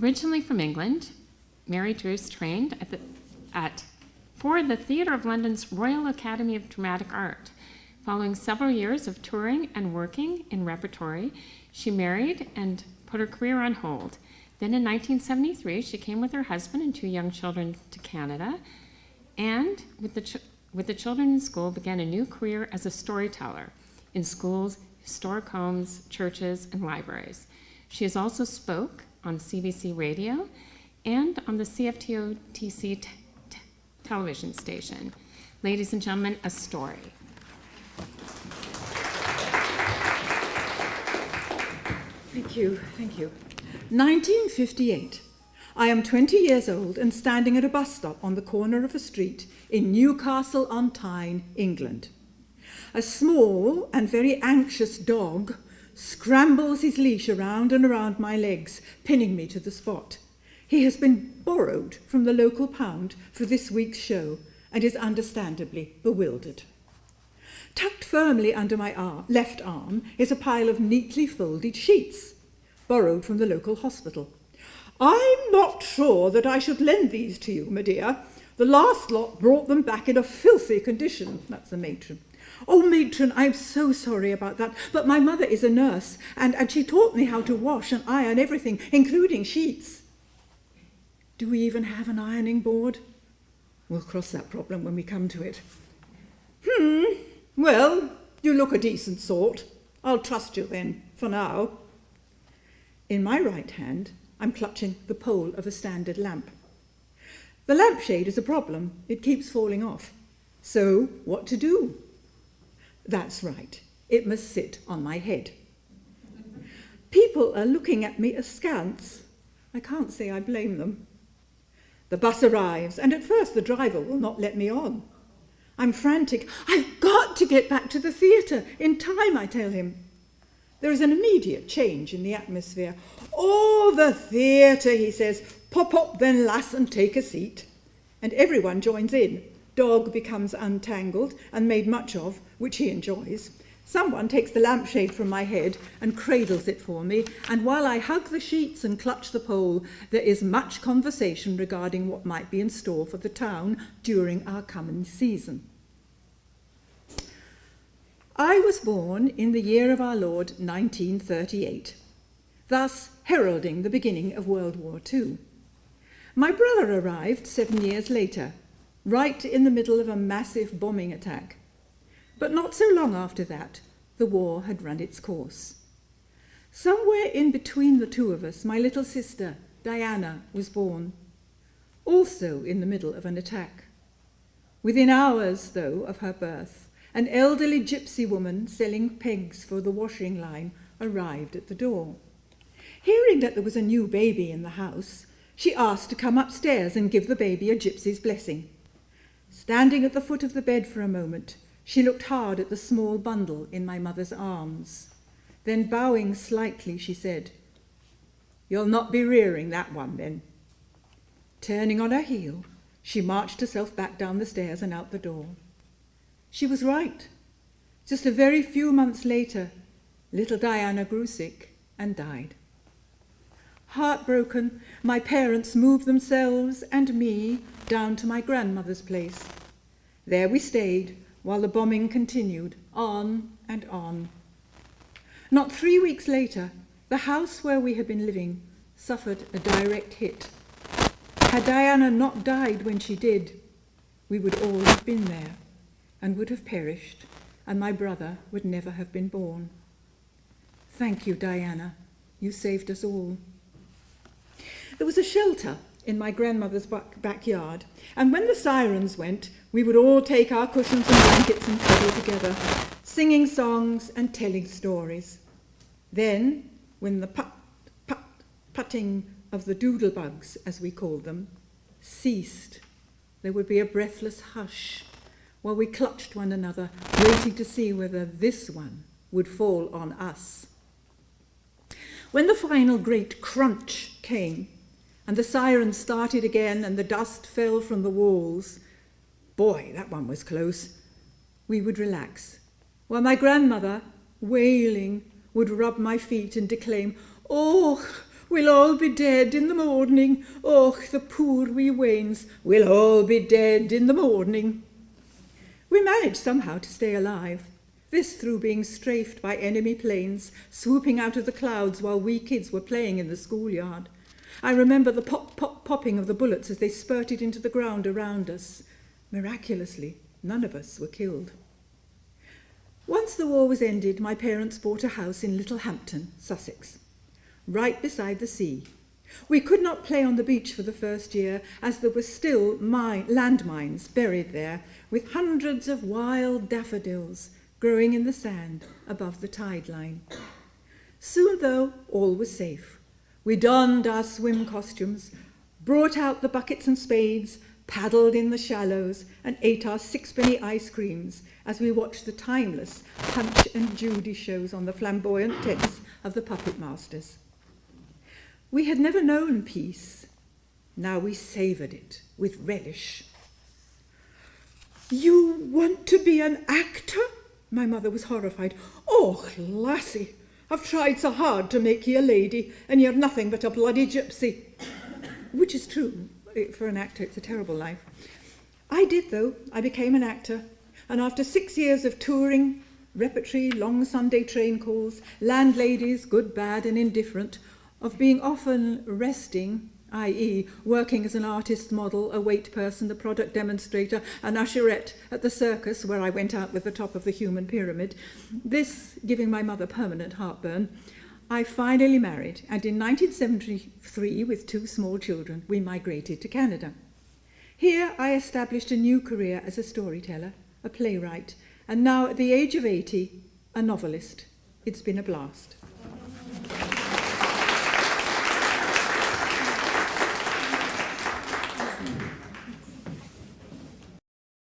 Originally from England, Mary Druce trained for the Theatre of London's Royal Academy of Dramatic Art. Following several years of touring and working in repertory, she married and put her career on hold. Then in 1973, she came with her husband and 2 young children to Canada, and with the children in school, began a new career as a storyteller in schools, historic homes, churches, and libraries. She has also spoke on CBC Radio and on the CFTOTC television station. Ladies and gentlemen, a story. Thank you. 1958. I am 20 years old and standing at a bus stop on the corner of a street in Newcastle-on-Tyne, England. A small and very anxious dog scrambles his leash around and around my legs, pinning me to the spot. He has been borrowed from the local pound for this week's show and is understandably bewildered. Tucked firmly under my left arm is a pile of neatly folded sheets, borrowed from the local hospital. "I'm not sure that I should lend these to you, my dear. The last lot brought them back in a filthy condition." That's the matron. "Oh, matron, I'm so sorry about that, but my mother is a nurse, and she taught me how to wash and iron everything, including sheets." Do we even have an ironing board? We'll cross that problem when we come to it. Well, you look a decent sort. I'll trust you then, for now. In my right hand, I'm clutching the pole of a standard lamp. The lampshade is a problem. It keeps falling off. So, what to do? That's right. It must sit on my head. People are looking at me askance. I can't say I blame them. The bus arrives, and at first the driver will not let me on. I'm frantic. I've got to get back to the theatre in time, I tell him. There is an immediate change in the atmosphere. "Oh, the theatre," he says. "Pop up then, lass, and take a seat." And everyone joins in. Dog becomes untangled and made much of, which he enjoys. Someone takes the lampshade from my head and cradles it for me, and while I hug the sheets and clutch the pole, there is much conversation regarding what might be in store for the town during our coming season. I was born in the year of our Lord 1938, thus heralding the beginning of World War II. My brother arrived 7 years later, right in the middle of a massive bombing attack. But not so long after that, the war had run its course. Somewhere in between the two of us, my little sister, Diana, was born, also in the middle of an attack. Within hours, though, of her birth, an elderly gypsy woman selling pegs for the washing line arrived at the door. Hearing that there was a new baby in the house, she asked to come upstairs and give the baby a gypsy's blessing. Standing at the foot of the bed for a moment, she looked hard at the small bundle in my mother's arms. Then, bowing slightly, she said, "You'll not be rearing that one, then." Turning on her heel, she marched herself back down the stairs and out the door. She was right. Just a very few months later, little Diana grew sick and died. Heartbroken, my parents moved themselves and me down to my grandmother's place. There we stayed while the bombing continued, on and on. Not 3 weeks later, the house where we had been living suffered a direct hit. Had Diana not died when she did, we would all have been there and would have perished, and my brother would never have been born. Thank you, Diana. You saved us all. There was a shelter in my grandmother's backyard, and when the sirens went, we would all take our cushions and blankets and cuddle together, singing songs and telling stories. Then, when the putting of the doodlebugs, as we called them, ceased, there would be a breathless hush while we clutched one another, waiting to see whether this one would fall on us. When the final great crunch came, and the sirens started again and the dust fell from the walls, boy, that one was close, we would relax, while my grandmother, wailing, would rub my feet and declaim, "Oh, We'll all be dead in the morning. Och, the poor wee wains, we'll all be dead in the morning. We managed somehow to stay alive. This through being strafed by enemy planes, swooping out of the clouds while we kids were playing in the schoolyard. I remember the popping of the bullets as they spurted into the ground around us. Miraculously, none of us were killed. Once the war was ended, my parents bought a house in Littlehampton, Sussex, right beside the sea. We could not play on the beach for the first year, as there were still landmines buried there, with hundreds of wild daffodils growing in the sand above the tide line. Soon, though, all was safe. We donned our swim costumes, brought out the buckets and spades, paddled in the shallows, and ate our sixpenny ice creams as we watched the timeless Punch and Judy shows on the flamboyant tents of the puppet masters. We had never known peace. Now we savoured it with relish. "You want to be an actor?" My mother was horrified. "Oh, lassie, I've tried so hard to make you a lady, and you're nothing but a bloody gypsy." Which is true. For an actor, it's a terrible life. I did, though. I became an actor. And after 6 years of touring, repertory, long Sunday train calls, landladies, good, bad, and indifferent, of being often resting, i.e. working as an artist's model, a wait person, a product demonstrator, an usherette at the circus where I went out with the top of the human pyramid, this giving my mother permanent heartburn, I finally married, and in 1973, with 2 small children, we migrated to Canada. Here I established a new career as a storyteller, a playwright, and now at the age of 80, a novelist. It's been a blast.